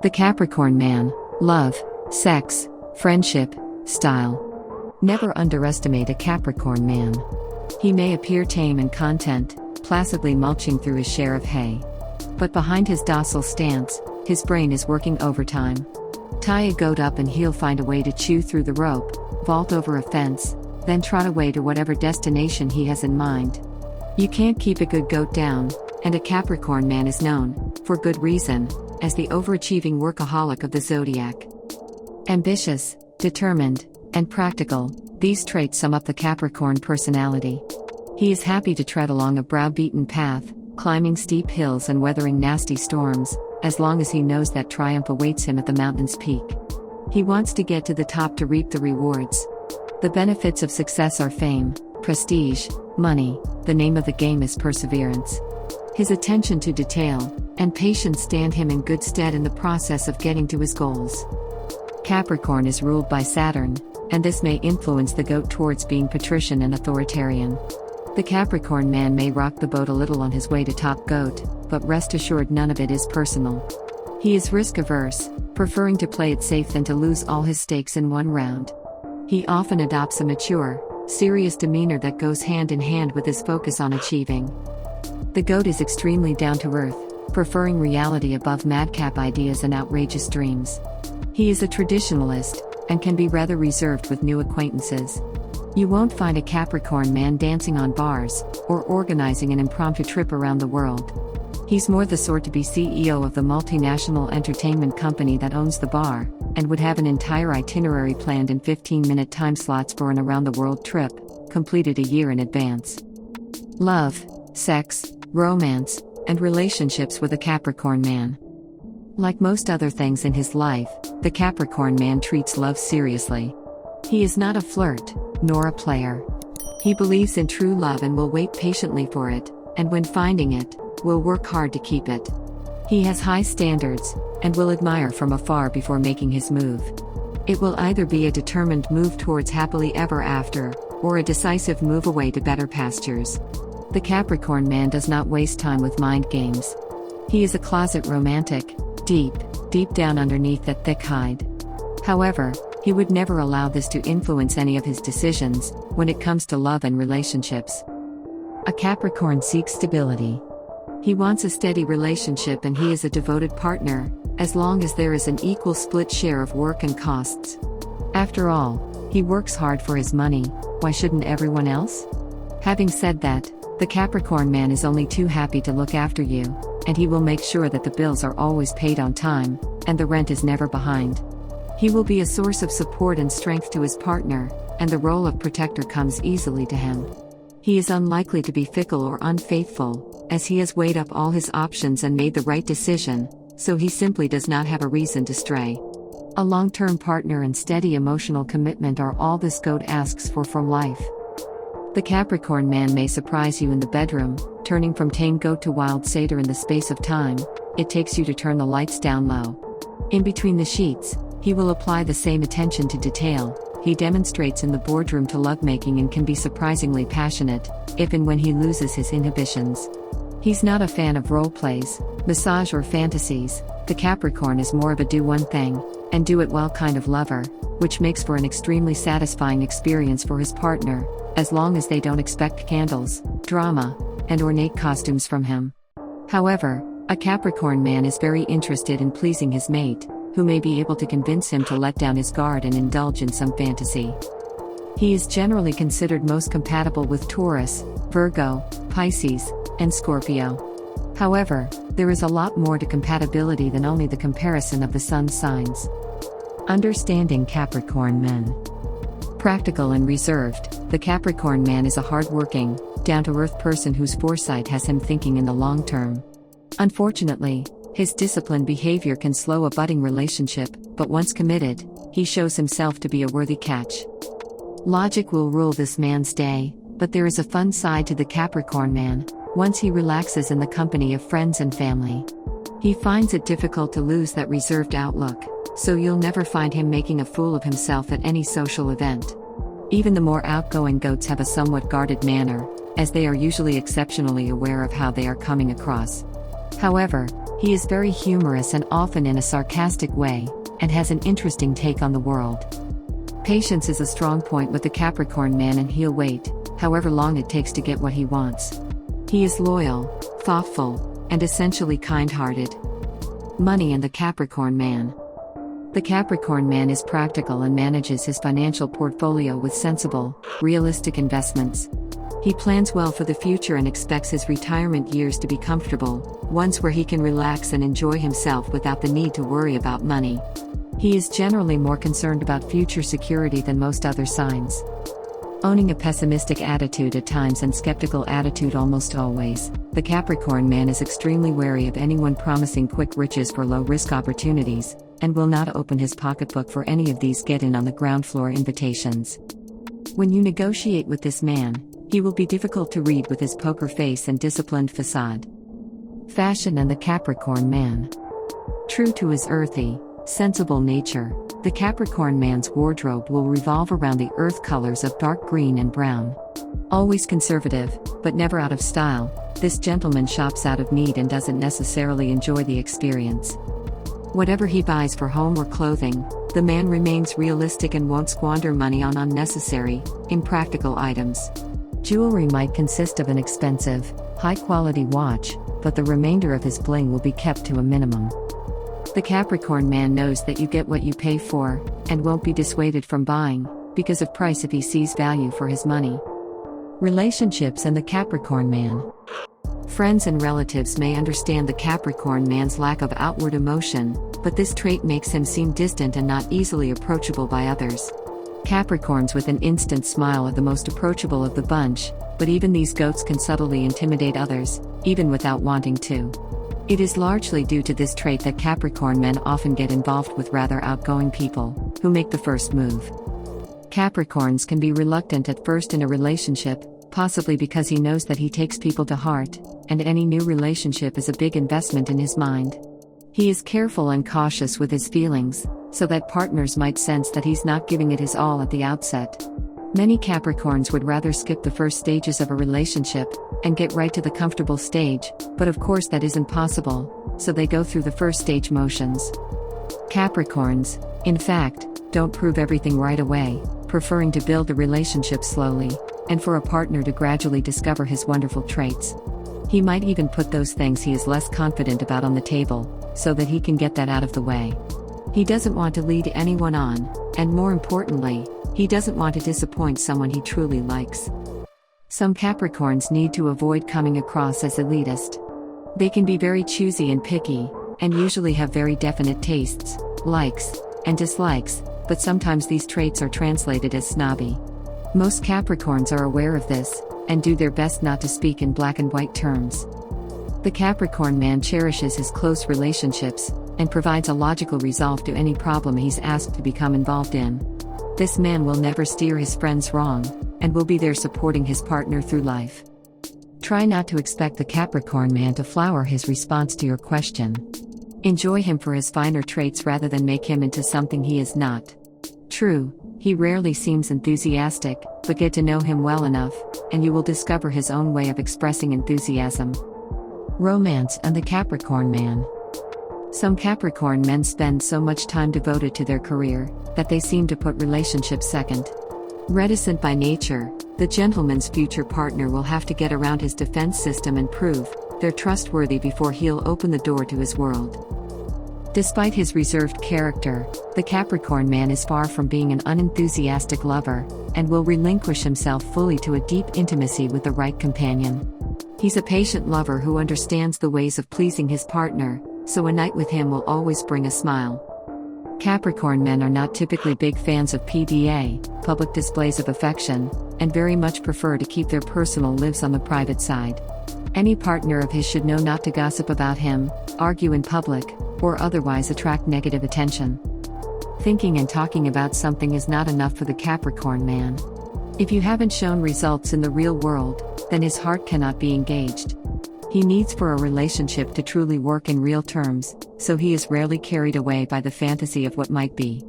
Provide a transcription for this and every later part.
The Capricorn Man. Love, sex, friendship, style. Never underestimate a Capricorn man. He may appear tame and content, placidly mulching through his share of hay. But behind his docile stance, his brain is working overtime. Tie a goat up and he'll find a way to chew through the rope, vault over a fence, then trot away to whatever destination he has in mind. You can't keep a good goat down, and a Capricorn man is known, for good reason, as the overachieving workaholic of the zodiac. Ambitious, determined, and practical, these traits sum up the Capricorn personality. He is happy to tread along a browbeaten path, climbing steep hills and weathering nasty storms, as long as he knows that triumph awaits him at the mountain's peak. He wants to get to the top to reap the rewards. The benefits of success are fame, prestige, money. The name of the game is perseverance. His attention to detail and patience stand him in good stead in the process of getting to his goals. Capricorn is ruled by Saturn, and this may influence the goat towards being patrician and authoritarian. The Capricorn man may rock the boat a little on his way to top goat, but rest assured none of it is personal. He is risk-averse, preferring to play it safe than to lose all his stakes in one round. He often adopts a mature, serious demeanor that goes hand in hand with his focus on achieving. The goat is extremely down-to-earth, preferring reality above madcap ideas and outrageous dreams. He is a traditionalist, and can be rather reserved with new acquaintances. You won't find a Capricorn man dancing on bars, or organizing an impromptu trip around the world. He's more the sort to be CEO of the multinational entertainment company that owns the bar, and would have an entire itinerary planned in 15-minute time slots for an around-the-world trip, completed a year in advance. Love, sex, romance, and relationships with a Capricorn man. Like most other things in his life, the Capricorn man treats love seriously. He is not a flirt, nor a player. He believes in true love and will wait patiently for it, and when finding it, will work hard to keep it. He has high standards, and will admire from afar before making his move. It will either be a determined move towards happily ever after, or a decisive move away to better pastures. The Capricorn man does not waste time with mind games. He is a closet romantic, deep down underneath that thick hide. However, he would never allow this to influence any of his decisions, when it comes to love and relationships. A Capricorn seeks stability. He wants a steady relationship and he is a devoted partner, as long as there is an equal split share of work and costs. After all, he works hard for his money, why shouldn't everyone else? Having said that, the Capricorn man is only too happy to look after you, and he will make sure that the bills are always paid on time, and the rent is never behind. He will be a source of support and strength to his partner, and the role of protector comes easily to him. He is unlikely to be fickle or unfaithful, as he has weighed up all his options and made the right decision, so he simply does not have a reason to stray. A long-term partner and steady emotional commitment are all this goat asks for from life. The Capricorn man may surprise you in the bedroom, turning from tame goat to wild satyr in the space of time. It takes you to turn the lights down low. In between the sheets, he will apply the same attention to detail. He demonstrates in the boardroom to lovemaking and can be surprisingly passionate, if and when he loses his inhibitions. He's not a fan of role plays, massage or fantasies. The Capricorn is more of a do one thing, and do it well kind of lover, which makes for an extremely satisfying experience for his partner, as long as they don't expect candles, drama, and ornate costumes from him. However, a Capricorn man is very interested in pleasing his mate, who may be able to convince him to let down his guard and indulge in some fantasy. He is generally considered most compatible with Taurus, Virgo, Pisces, and Scorpio. However, there is a lot more to compatibility than only the comparison of the sun signs. Understanding Capricorn men. Practical and reserved, the Capricorn man is a hard-working, down-to-earth person whose foresight has him thinking in the long term. Unfortunately, his disciplined behavior can slow a budding relationship, but once committed, he shows himself to be a worthy catch. Logic will rule this man's day, but there is a fun side to the Capricorn man, once he relaxes in the company of friends and family. He finds it difficult to lose that reserved outlook, so you'll never find him making a fool of himself at any social event. Even the more outgoing goats have a somewhat guarded manner, as they are usually exceptionally aware of how they are coming across. However, He is very humorous and often in a sarcastic way, and has an interesting take on the world. Patience is a strong point with the Capricorn man, and he'll wait, however long it takes to get what he wants. He is loyal, thoughtful, and essentially kind-hearted. Money and the Capricorn man. The Capricorn man is practical and manages his financial portfolio with sensible, realistic investments. He plans well for the future and expects his retirement years to be comfortable, ones where he can relax and enjoy himself without the need to worry about money. He is generally more concerned about future security than most other signs. Owning a pessimistic attitude at times and skeptical attitude almost always, the Capricorn man is extremely wary of anyone promising quick riches for low-risk opportunities, and will not open his pocketbook for any of these get-in-on-the-ground-floor invitations. When you negotiate with this man, he will be difficult to read with his poker face and disciplined facade. Fashion and the Capricorn man. True to his earthy, sensible nature, the Capricorn man's wardrobe will revolve around the earth colors of dark green and brown. Always conservative, but never out of style, this gentleman shops out of need and doesn't necessarily enjoy the experience. Whatever he buys for home or clothing, the man remains realistic and won't squander money on unnecessary, impractical items. Jewelry might consist of an expensive, high-quality watch, but the remainder of his bling will be kept to a minimum. The Capricorn man knows that you get what you pay for, and won't be dissuaded from buying, because of price if he sees value for his money. Relationships and the Capricorn man. Friends and relatives may understand the Capricorn man's lack of outward emotion, but this trait makes him seem distant and not easily approachable by others. Capricorns with an instant smile are the most approachable of the bunch, but even these goats can subtly intimidate others, even without wanting to. It is largely due to this trait that Capricorn men often get involved with rather outgoing people, who make the first move. Capricorns can be reluctant at first in a relationship, possibly because he knows that he takes people to heart, and any new relationship is a big investment in his mind. He is careful and cautious with his feelings, so that partners might sense that he's not giving it his all at the outset. Many Capricorns would rather skip the first stages of a relationship, and get right to the comfortable stage, but of course that isn't possible, so they go through the first stage motions. Capricorns, in fact, don't prove everything right away, preferring to build the relationship slowly, and for a partner to gradually discover his wonderful traits. He might even put those things he is less confident about on the table, so that he can get that out of the way. He doesn't want to lead anyone on, and more importantly, he doesn't want to disappoint someone he truly likes. Some Capricorns need to avoid coming across as elitist. They can be very choosy and picky, and usually have very definite tastes, likes, and dislikes, but sometimes these traits are translated as snobby. Most Capricorns are aware of this, and do their best not to speak in black and white terms. The Capricorn man cherishes his close relationships, and provides a logical resolve to any problem he's asked to become involved in. This man will never steer his friends wrong, and will be there supporting his partner through life. Try not to expect the Capricorn man to flower his response to your question. Enjoy him for his finer traits rather than make him into something he is not. True, he rarely seems enthusiastic, but get to know him well enough, and you will discover his own way of expressing enthusiasm. Romance and the Capricorn man. Some Capricorn men spend so much time devoted to their career, that they seem to put relationships second. Reticent by nature, the gentleman's future partner will have to get around his defense system and prove they're trustworthy before he'll open the door to his world. Despite his reserved character, the Capricorn man is far from being an unenthusiastic lover, and will relinquish himself fully to a deep intimacy with the right companion. He's a patient lover who understands the ways of pleasing his partner, so a night with him will always bring a smile. Capricorn men are not typically big fans of PDA, public displays of affection, and very much prefer to keep their personal lives on the private side. Any partner of his should know not to gossip about him, argue in public, or otherwise attract negative attention. Thinking and talking about something is not enough for the Capricorn man. If you haven't shown results in the real world, then his heart cannot be engaged. He needs for a relationship to truly work in real terms, so he is rarely carried away by the fantasy of what might be.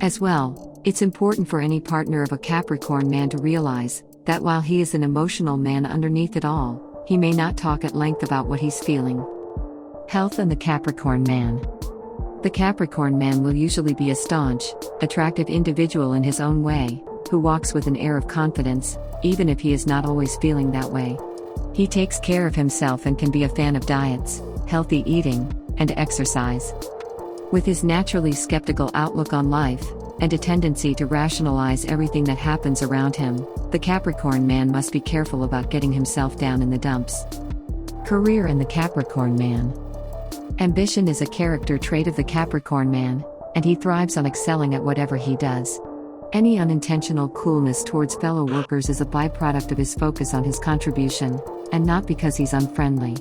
As well, it's important for any partner of a Capricorn man to realize that while he is an emotional man underneath it all, he may not talk at length about what he's feeling. Health and the Capricorn Man. The Capricorn man will usually be a staunch, attractive individual in his own way, who walks with an air of confidence, even if he is not always feeling that way. He takes care of himself and can be a fan of diets, healthy eating, and exercise. With his naturally skeptical outlook on life, and a tendency to rationalize everything that happens around him, the Capricorn man must be careful about getting himself down in the dumps. Career and the Capricorn man. Ambition is a character trait of the Capricorn man, and he thrives on excelling at whatever he does. Any unintentional coolness towards fellow workers is a byproduct of his focus on his contribution, and not because he's unfriendly.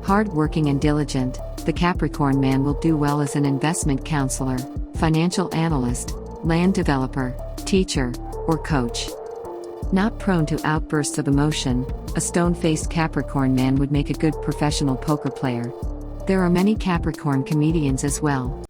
Hard-working and diligent, the Capricorn man will do well as an investment counselor, financial analyst, land developer, teacher, or coach. Not prone to outbursts of emotion, a stone-faced Capricorn man would make a good professional poker player. There are many Capricorn comedians as well.